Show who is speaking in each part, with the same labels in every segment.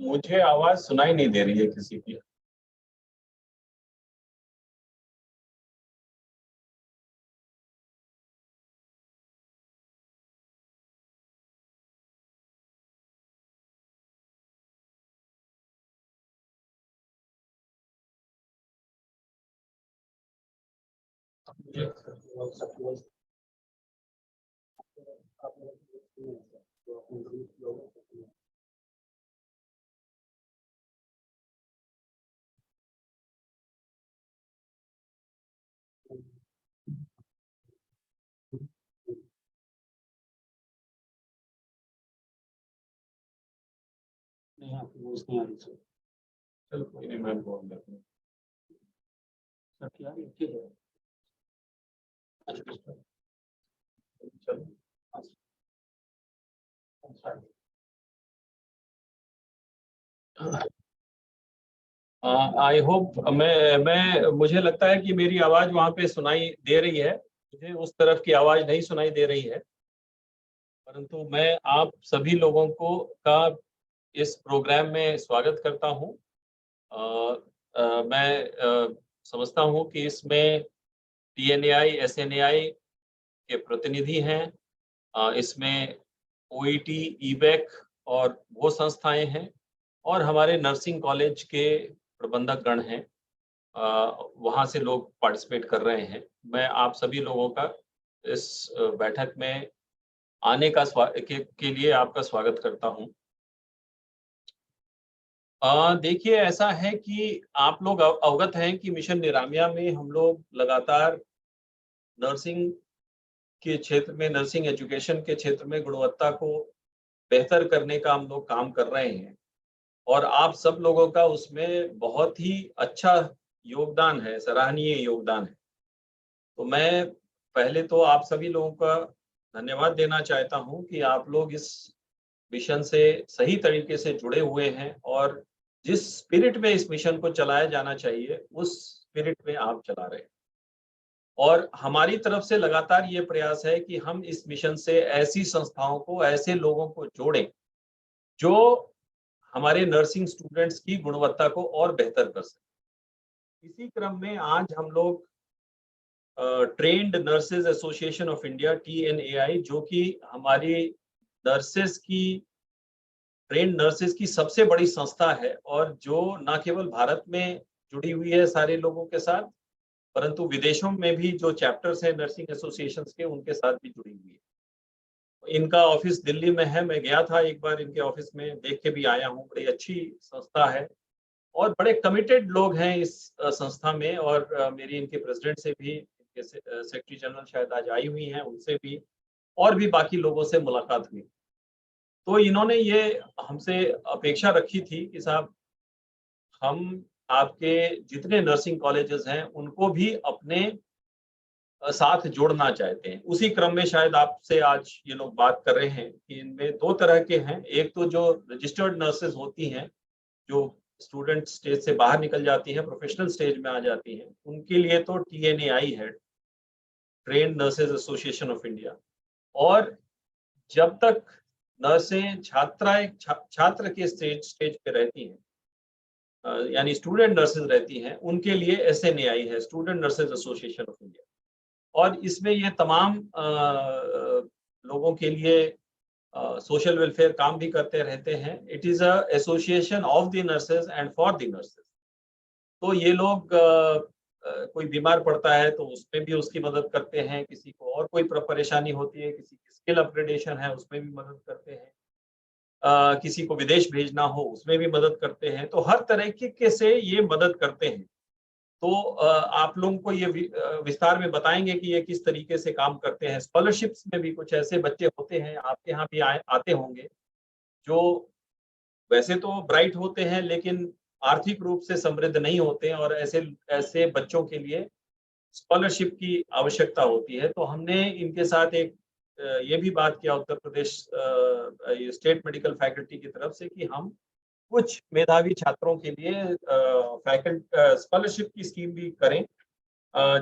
Speaker 1: मुझे आवाज सुनाई नहीं दे रही है किसी की। चलो कोई नहीं, मैं बोल देता हूँ। चलो आई होप मुझे लगता है कि मेरी आवाज वहां पे सुनाई दे रही है। मुझे उस तरफ की आवाज नहीं सुनाई दे रही है, परंतु मैं आप सभी लोगों को का इस प्रोग्राम में स्वागत करता हूं। मैं समझता हूं कि इसमें TNAI SNAI के प्रतिनिधि हैं। इसमें OET EBAC और वो संस्थाएं हैं, और हमारे नर्सिंग कॉलेज के प्रबंधक गण हैं। वहाँ से लोग पार्टिसिपेट कर रहे हैं। मैं आप सभी लोगों का इस बैठक में आने का के लिए आपका स्वागत करता हूँ। देखिए, ऐसा है कि आप लोग अवगत हैं कि मिशन निरामिया में हम लोग लगातार नर्सिंग के क्षेत्र में, नर्सिंग एजुकेशन के क्षेत्र में गुणवत्ता को बेहतर करने का हम लोग काम कर रहे हैं, और आप सब लोगों का उसमें बहुत ही अच्छा योगदान है, सराहनीय योगदान है। तो मैं पहले तो आप सभी लोगों का धन्यवाद देना चाहता हूं कि आप लोग इस मिशन से सही तरीके से जुड़े हुए हैं, और जिस स्पिरिट में इस मिशन को चलाया जाना चाहिए उस स्पिरिट में आप चला रहे हैं। और हमारी तरफ से लगातार ये प्रयास है कि हम इस मिशन से ऐसी संस्थाओं को, ऐसे लोगों को जोड़ें जो हमारे नर्सिंग स्टूडेंट्स की गुणवत्ता को और बेहतर कर सकें। इसी क्रम में आज हम लोग trained nurses association of India TNAI, जो कि हमारी नर्सेज की, ट्रेन्ड नर्सेज की सबसे बड़ी संस्था है, और जो न केवल भारत में जुड़ी हुई है सारे लोगों के साथ, परंतु विदेशों में भी जो चैप्टर्स हैं नर्सिंग एसोसिएशंस के, उनके साथ भी जुड़ी हुई है। इनका ऑफिस दिल्ली में है। मैं गया था एक बार इनके ऑफिस में, देख के भी आया हूँ। बड़ी अच्छी संस्था है और बड़े कमिटेड लोग हैं इस संस्था में। और मेरी इनके प्रेसिडेंट से भी, इनके सेक्रेटरी जनरल शायद आज आई हुई हैं, उनसे भी और भी बाकी लोगों से मुलाकात हुई। तो इन्होंने ये हमसे अपेक्षा रखी थी कि साहब, हम आपके जितने नर्सिंग कॉलेजेस हैं उनको भी अपने साथ जोड़ना चाहते हैं। उसी क्रम में शायद आपसे आज ये लोग बात कर रहे हैं कि इनमें दो तरह के हैं। एक तो जो रजिस्टर्ड नर्सेज होती हैं, जो स्टूडेंट स्टेज से बाहर निकल जाती हैं, प्रोफेशनल स्टेज में आ जाती हैं, उनके लिए तो TNAI है, trained nurses association of India. और जब तक नर्सें छात्र के स्टेज पे रहती हैं, यानी स्टूडेंट नर्सेज रहती हैं, उनके लिए SNAI है, student nurses association of India. और इसमें ये तमाम लोगों के लिए सोशल वेलफेयर काम भी करते रहते हैं। It is a association of the nurses and for the nurses. तो ये लोग कोई बीमार पड़ता है तो उसमें भी उसकी मदद करते हैं, किसी को और कोई परेशानी होती है, किसी की स्किल अपग्रेडेशन है, उसमें भी मदद करते हैं, किसी को विदेश भेजना हो उसमें भी मदद करते हैं। तो हर तरीके के से ये मदद करते हैं। तो आप लोगों को ये विस्तार में बताएंगे कि ये किस तरीके से काम करते हैं। स्कॉलरशिप्स में भी कुछ ऐसे बच्चे होते हैं, आपके यहाँ भी आते होंगे, जो वैसे तो ब्राइट होते हैं लेकिन आर्थिक रूप से समृद्ध नहीं होते हैं, और ऐसे ऐसे बच्चों के लिए स्कॉलरशिप की आवश्यकता होती है। तो हमने इनके साथ एक ये भी बात किया Uttar Pradesh state medical faculty की तरफ से कि हम कुछ मेधावी छात्रों के लिए स्कॉलरशिप की स्कीम भी करें।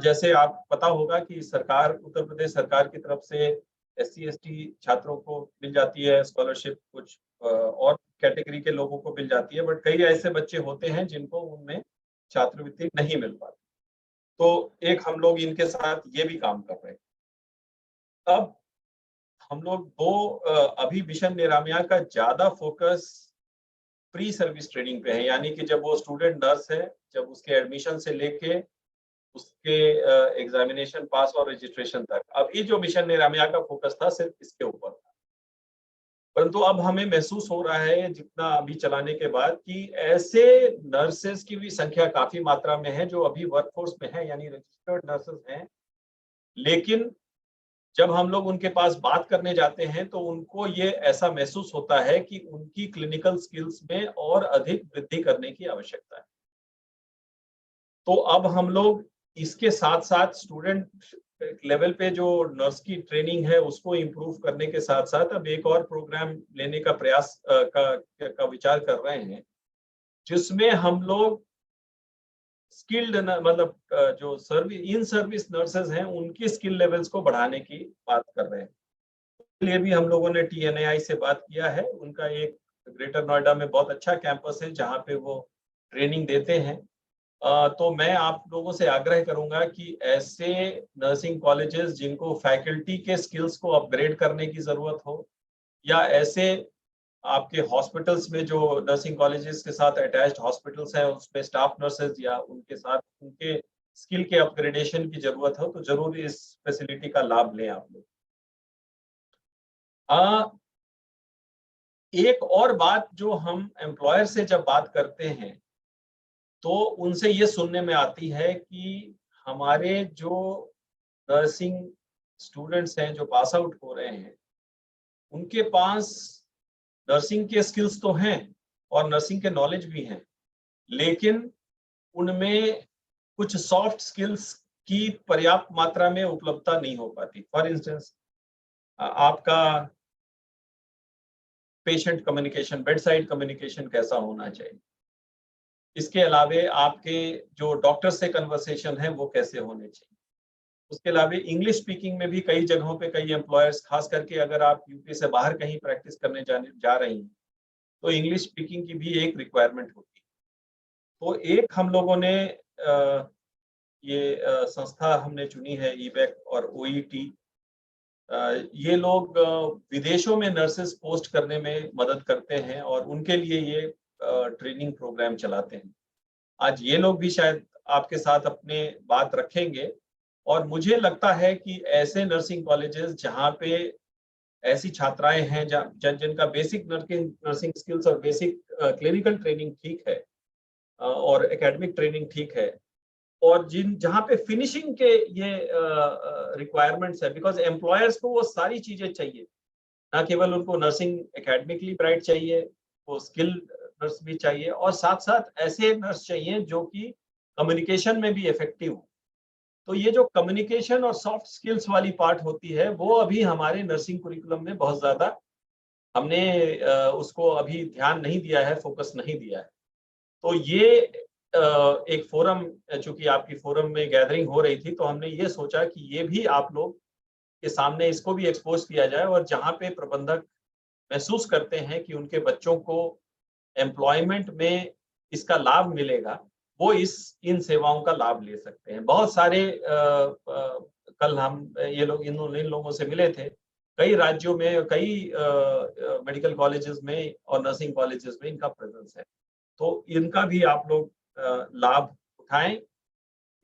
Speaker 1: जैसे आप पता होगा कि सरकार, उत्तर प्रदेश सरकार की तरफ से SC ST छात्रों को मिल जाती है स्कॉलरशिप, कुछ और कैटेगरी के लोगों को मिल जाती है, बट कई ऐसे बच्चे होते हैं जिनको उनमें छात्रवृत्ति नहीं मिल पाती। तो एक हम लोग इनके साथ ये भी काम कर रहे हैं। अब हम लोग अभी मिशन निरामया का ज्यादा फोकस प्री सर्विस ट्रेनिंग पे है, यानी कि जब वो स्टूडेंट नर्स है, जब उसके एडमिशन से लेके उसके एग्जामिनेशन पास और रजिस्ट्रेशन तक, अभी जो मिशन निरामया का फोकस था सिर्फ इसके ऊपर था। परंतु अब हमें महसूस हो रहा है जितना अभी चलाने के बाद कि ऐसे नर्सेस की भी संख्या काफी मात्रा में है जो अभी वर्कफोर्स में है, यानी रजिस्टर्ड नर्सेस हैं, लेकिन जब हम लोग उनके पास बात करने जाते हैं तो उनको ये ऐसा महसूस होता है कि उनकी क्लिनिकल स्किल्स में और अधिक वृद्धि करने की आवश्यकता है। तो अब हम लोग इसके साथ साथ स्टूडेंट लेवल पे जो नर्स की ट्रेनिंग है उसको इम्प्रूव करने के साथ साथ अब एक और प्रोग्राम लेने का प्रयास का विचार कर रहे हैं, जिसमें हम लोग स्किल्ड मतलब जो इन सर्विस नर्सेज हैं उनकी स्किल लेवल्स को बढ़ाने की बात कर रहे हैं। इसके लिए भी हम लोगों ने TNAI से बात किया है। उनका एक ग्रेटर नोएडा में बहुत अच्छा कैंपस है जहाँ पे वो ट्रेनिंग देते हैं। तो मैं आप लोगों से आग्रह करूंगा कि ऐसे नर्सिंग कॉलेजेस जिनको फैकल्टी के स्किल्स को अपग्रेड करने की जरूरत हो, या ऐसे आपके हॉस्पिटल्स में जो नर्सिंग कॉलेजेस के साथ अटैच्ड हॉस्पिटल्स हैं उसमें स्टाफ नर्सेज या उनके साथ उनके स्किल के अपग्रेडेशन की जरूरत हो, तो जरूर इस फैसिलिटी का लाभ लें आप लोग। एक और बात जो हम एम्प्लॉयर से जब बात करते हैं तो उनसे ये सुनने में आती है कि हमारे जो नर्सिंग स्टूडेंट्स हैं जो पास आउट हो रहे हैं उनके पास नर्सिंग के स्किल्स तो हैं और नर्सिंग के नॉलेज भी हैं, लेकिन उनमें कुछ सॉफ्ट स्किल्स की पर्याप्त मात्रा में उपलब्धता नहीं हो पाती। फॉर इंस्टेंस आपका patient communication, bed side communication कैसा होना चाहिए, इसके अलावे आपके जो डॉक्टर से कन्वर्सेशन है वो कैसे होने चाहिए, उसके अलावा इंग्लिश स्पीकिंग में भी कई जगहों पे कई एम्प्लॉयर्स, खास करके अगर आप यूपी से बाहर कहीं प्रैक्टिस करने जा रही हैं तो इंग्लिश स्पीकिंग की भी एक रिक्वायरमेंट होती है। तो एक हम लोगों ने ये संस्था हमने चुनी है, ईबैक और OET। ये लोग विदेशों में नर्सेस पोस्ट करने में मदद करते हैं और उनके लिए ये ट्रेनिंग प्रोग्राम चलाते हैं। आज ये लोग भी शायद आपके साथ अपने बात रखेंगे, और मुझे लगता है कि ऐसे नर्सिंग कॉलेजेस जहाँ पे ऐसी छात्राएं हैं जिनका बेसिक नर्सिंग स्किल्स और बेसिक क्लिनिकल ट्रेनिंग ठीक है और एकेडमिक ट्रेनिंग ठीक है, और जहाँ पे फिनिशिंग के ये रिक्वायरमेंट्स है, बिकॉज एम्प्लॉयर्स को वो सारी चीजें चाहिए, ना केवल उनको नर्सिंग एकेडमिकली ब्राइट चाहिए, वो स्किल नर्स भी चाहिए और साथ साथ ऐसे नर्स चाहिए जो कि कम्युनिकेशन में भी इफेक्टिव हो। तो ये जो कम्युनिकेशन और सॉफ्ट स्किल्स वाली पार्ट होती है वो अभी हमारे नर्सिंग कुरिकुलम में बहुत ज्यादा हमने उसको अभी ध्यान नहीं दिया है, फोकस नहीं दिया है। तो ये एक फोरम, चूंकि आपकी फोरम में गैदरिंग हो रही थी तो हमने ये सोचा कि ये भी आप लोग के सामने इसको भी एक्सपोज किया जाए, और जहाँ पे प्रबंधक महसूस करते हैं कि उनके बच्चों को एम्प्लॉयमेंट में इसका लाभ मिलेगा, वो इन सेवाओं का लाभ ले सकते हैं। बहुत सारे कल हम ये लोग इन लोगों से मिले थे, कई राज्यों में कई मेडिकल कॉलेजेस में और नर्सिंग कॉलेजेस में इनका प्रेजेंस है, तो इनका भी आप लोग लाभ उठाएं।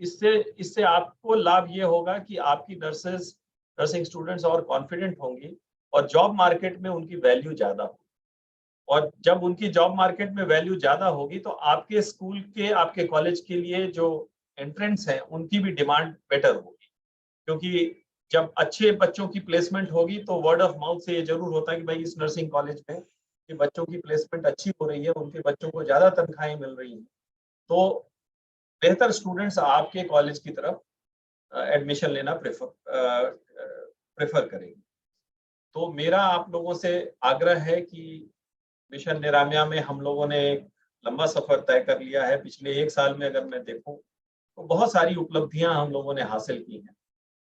Speaker 1: इससे इससे आपको लाभ ये होगा कि आपकी नर्सिंग स्टूडेंट्स और कॉन्फिडेंट होंगी और जॉब मार्केट में उनकी वैल्यू ज्यादा होगी, और जब उनकी जॉब मार्केट में वैल्यू ज्यादा होगी तो आपके स्कूल के, आपके कॉलेज के लिए जो एंट्रेंस है उनकी भी डिमांड बेटर होगी, क्योंकि जब अच्छे बच्चों की प्लेसमेंट होगी तो वर्ड ऑफ माउथ से ये जरूर होता है कि भाई इस नर्सिंग कॉलेज में कि बच्चों की प्लेसमेंट अच्छी हो रही है, उनके बच्चों को ज्यादा तनख्वाहें मिल रही हैं, तो बेहतर स्टूडेंट्स आपके कॉलेज की तरफ एडमिशन लेना प्रेफर करेंगे। तो मेरा आप लोगों से आग्रह है कि मिशन निरामया में हम लोगों ने एक लंबा सफर तय कर लिया है। पिछले 1 साल में अगर मैं देखूं तो बहुत सारी उपलब्धियां हम लोगों ने हासिल की हैं,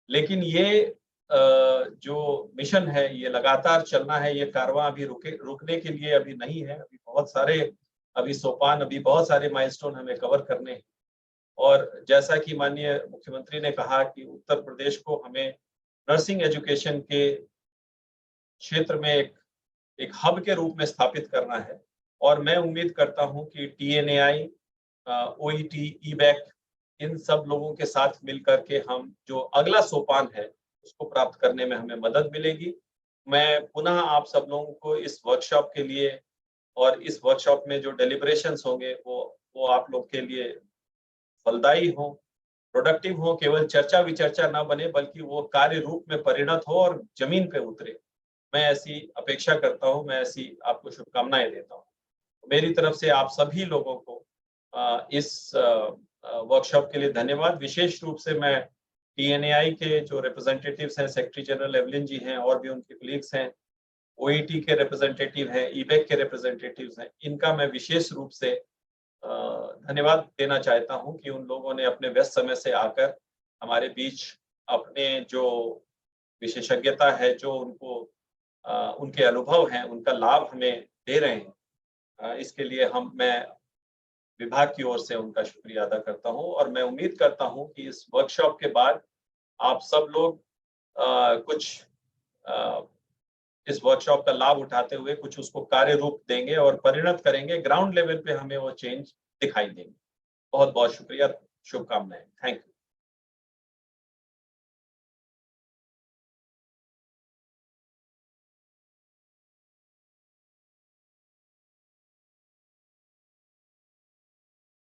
Speaker 1: लेकिन ये जो मिशन है ये लगातार चलना है, ये कारवां अभी रुकने के लिए अभी नहीं है। अभी बहुत सारे सोपान, अभी बहुत सारे माइलस्टोन हमें कवर करने हैं। और जैसा कि माननीय मुख्यमंत्री ने कहा कि उत्तर प्रदेश को हमें नर्सिंग एजुकेशन के क्षेत्र में एक हब के रूप में स्थापित करना है। और मैं उम्मीद करता हूं कि TNAI, OET, EBAC, इन सब लोगों के साथ मिलकर के हम जो अगला सोपान है उसको प्राप्त करने में हमें मदद मिलेगी। मैं पुनः आप सब लोगों को इस वर्कशॉप के लिए और इस वर्कशॉप में जो डेलिब्रेशंस होंगे वो आप लोग के लिए फलदायी हो, प्रोडक्टिव हो, केवल चर्चा विचर्चा ना बने बल्कि वो कार्य रूप में परिणत हो और जमीन पे उतरे। मैं ऐसी अपेक्षा करता हूँ, मैं ऐसी आपको शुभकामनाएं देता हूँ। मेरी तरफ से आप सभी लोगों को इस वर्कशॉप के लिए धन्यवाद। विशेष रूप से मैं TNAI के जो रिप्रेजेंटेटिव्स हैं, सेक्रेटरी जनरल एवलिन जी हैं और भी उनके कलीग्स हैं, OET के रिप्रेजेंटेटिव हैं, EBAC के रिप्रेजेंटेटिव्स हैं, इनका मैं विशेष रूप से धन्यवाद देना चाहता हूं कि उन लोगों ने अपने व्यस्त समय से आकर हमारे बीच अपने जो विशेषज्ञता है, जो उनके अनुभव हैं, उनका लाभ हमें दे रहे हैं। इसके लिए मैं विभाग की ओर से उनका शुक्रिया अदा करता हूं। और मैं उम्मीद करता हूं कि इस वर्कशॉप के बाद आप सब लोग कुछ इस वर्कशॉप का लाभ उठाते हुए कुछ उसको कार्य रूप देंगे और परिणत करेंगे, ग्राउंड लेवल पे हमें वो चेंज दिखाई देंगे। बहुत बहुत शुक्रिया, शुभकामनाएं। Thank you.